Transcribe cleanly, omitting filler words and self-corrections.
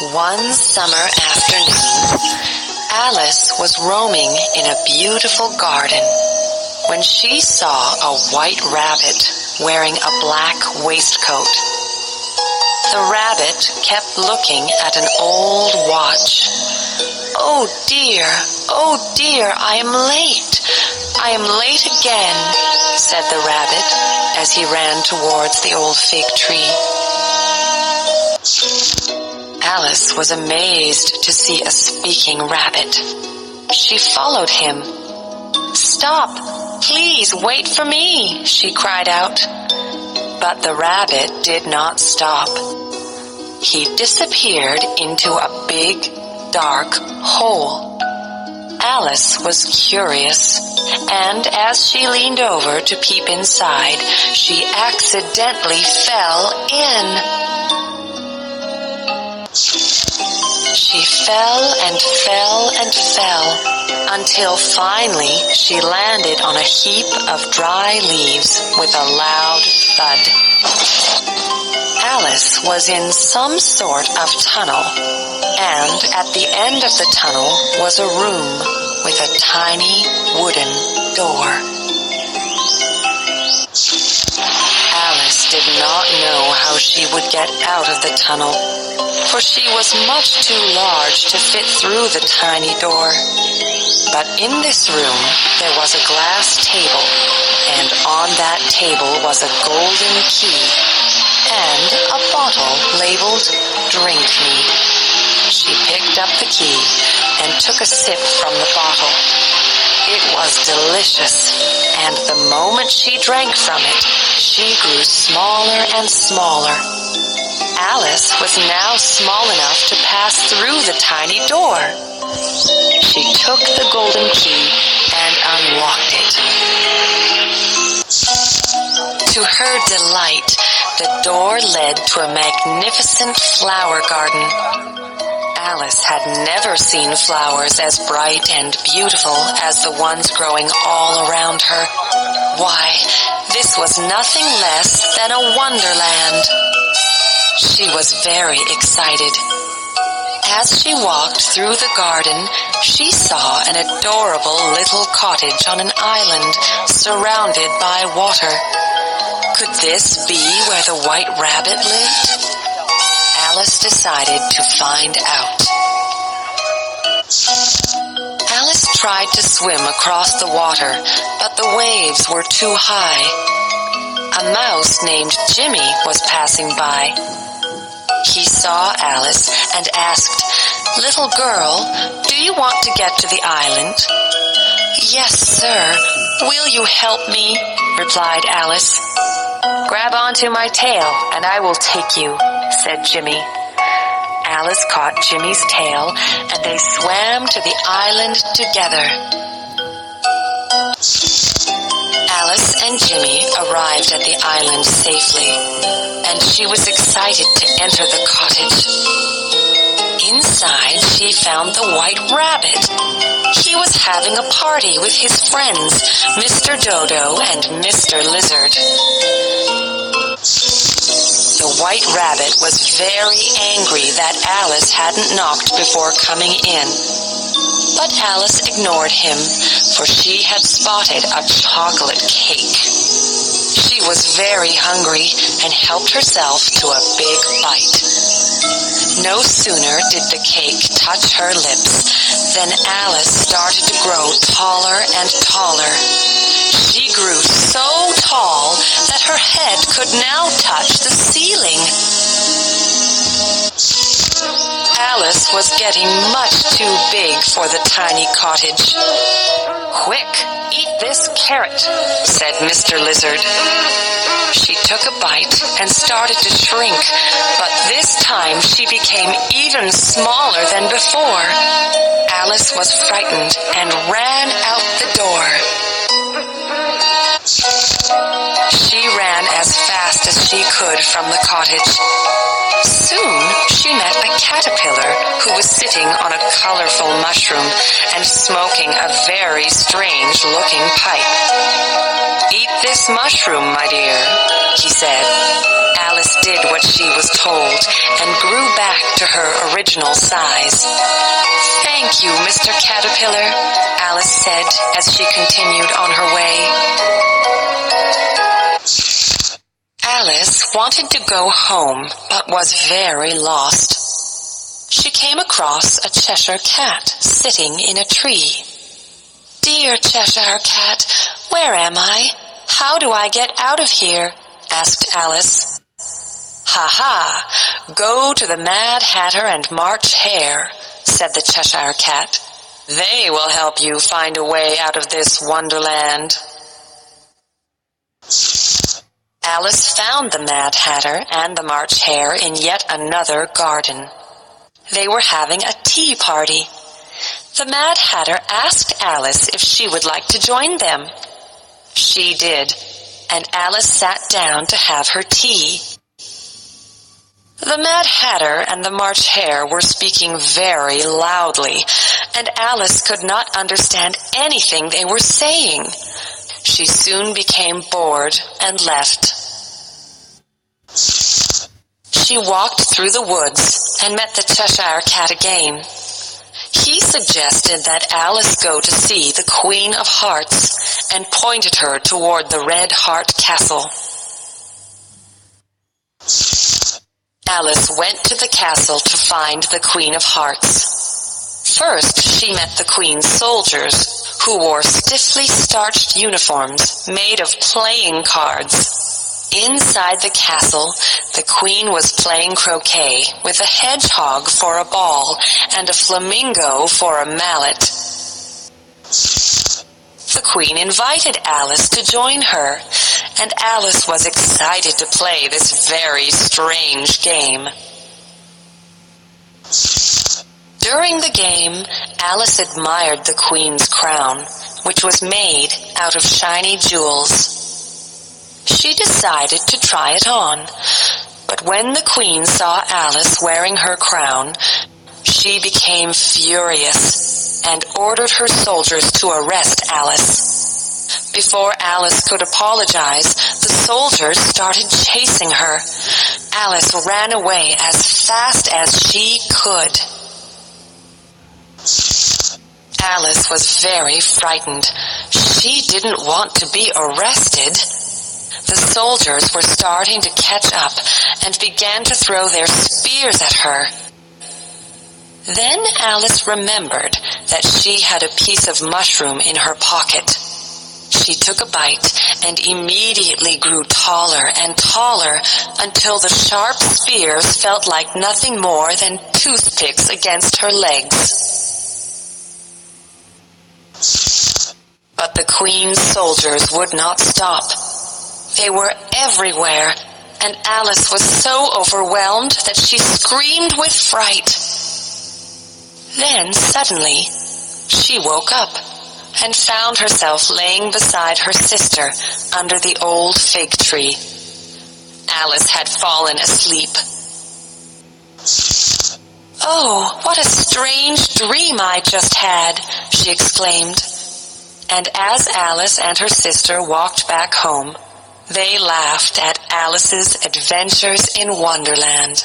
One summer afternoon, Alice was roaming in a beautiful garden when she saw a white rabbit wearing a black waistcoat. The rabbit kept looking at an old watch. "Oh dear, I am late. I am late again," said the rabbit as he ran towards the old fig tree. Alice was amazed to see a speaking rabbit. She followed him. "Stop! Please wait for me!" she cried out. But the rabbit did not stop. He disappeared into a big, dark hole. Alice was curious, and as she leaned over to peep inside, she accidentally fell in. She fell and fell and fell until finally she landed on a heap of dry leaves with a loud thud. Alice was in some sort of tunnel, and at the end of the tunnel was a room with a tiny wooden door. Alice did not know how she would get out of the tunnel, for she was much too large to fit through the tiny door. But in this room there was a glass table, and on that table was a golden key and a bottle labeled "Drink Me." She picked up the key and took a sip from the bottle. It was delicious, and the moment she drank from it, she grew smaller and smaller. Alice was now small enough to pass through the tiny door. She took the golden key and unlocked it. To her delight, the door led to a magnificent flower garden. Alice had never seen flowers as bright and beautiful as the ones growing all around her. Why, this was nothing less than a wonderland. She was very excited. As she walked through the garden, she saw an adorable little cottage on an island surrounded by water. Could this be where the white rabbit lived? Alice decided to find out. Alice tried to swim across the water, but the waves were too high. A mouse named Jimmy was passing by. He saw Alice and asked, "Little girl, do you want to get to the island?" "Yes, sir. Will you help me?" replied Alice. "Grab onto my tail and I will take you," said Jimmy. Alice caught Jimmy's tail and they swam to the island together. Alice and Jimmy arrived at the island safely, and she was excited to enter the cottage. Inside, she found the white rabbit. He was having a party with his friends, Mr. Dodo and Mr. Lizard. The white rabbit was very angry that Alice hadn't knocked before coming in. But Alice ignored him, for she had spotted a chocolate cake. She was very hungry and helped herself to a big bite. No sooner did the cake touch her lips than Alice started to grow taller and taller. She grew so tall that her head could now touch the ceiling. Alice was getting much too big for the tiny cottage. "Quick, eat this carrot," said Mr. Lizard. She took a bite and started to shrink, but this time she became even smaller than before. Alice was frightened and ran out the door. She ran as fast as she could from the cottage. Soon she met a caterpillar who was sitting on a colorful mushroom and smoking a very strange-looking pipe. "Eat this mushroom, my dear," he said. Alice did what she was told and grew back to her original size. "Thank you, Mr. Caterpillar," Alice said as she continued on her way. Alice wanted to go home, but was very lost. She came across a Cheshire Cat sitting in a tree. "Dear Cheshire Cat, where am I? How do I get out of here?" asked Alice. "Ha ha! Go to the Mad Hatter and March Hare," said the Cheshire Cat. "They will help you find a way out of this Wonderland." Alice found the Mad Hatter and the March Hare in yet another garden. They were having a tea party. The Mad Hatter asked Alice if she would like to join them. She did, and Alice sat down to have her tea. The Mad Hatter and the March Hare were speaking very loudly, and Alice could not understand anything they were saying. She soon became bored and left. She walked through the woods and met the Cheshire Cat again. He suggested that Alice go to see the Queen of Hearts and pointed her toward the Red Heart Castle. Alice went to the castle to find the Queen of Hearts. First, she met the Queen's soldiers, who wore stiffly starched uniforms made of playing cards. Inside the castle, the Queen was playing croquet with a hedgehog for a ball and a flamingo for a mallet. The Queen invited Alice to join her, and Alice was excited to play this very strange game. During the game, Alice admired the Queen's crown, which was made out of shiny jewels. She decided to try it on, but when the Queen saw Alice wearing her crown, she became furious and ordered her soldiers to arrest Alice. Before Alice could apologize, the soldiers started chasing her. Alice ran away as fast as she could. Alice was very frightened. She didn't want to be arrested. The soldiers were starting to catch up and began to throw their spears at her. Then Alice remembered that she had a piece of mushroom in her pocket. She took a bite and immediately grew taller and taller until the sharp spears felt like nothing more than toothpicks against her legs. But the Queen's soldiers would not stop. They were everywhere, and Alice was so overwhelmed that she screamed with fright. Then, suddenly, she woke up and found herself laying beside her sister under the old fig tree. Alice had fallen asleep. "Oh, what a strange dream I just had," she exclaimed. And as Alice and her sister walked back home, they laughed at Alice's adventures in Wonderland.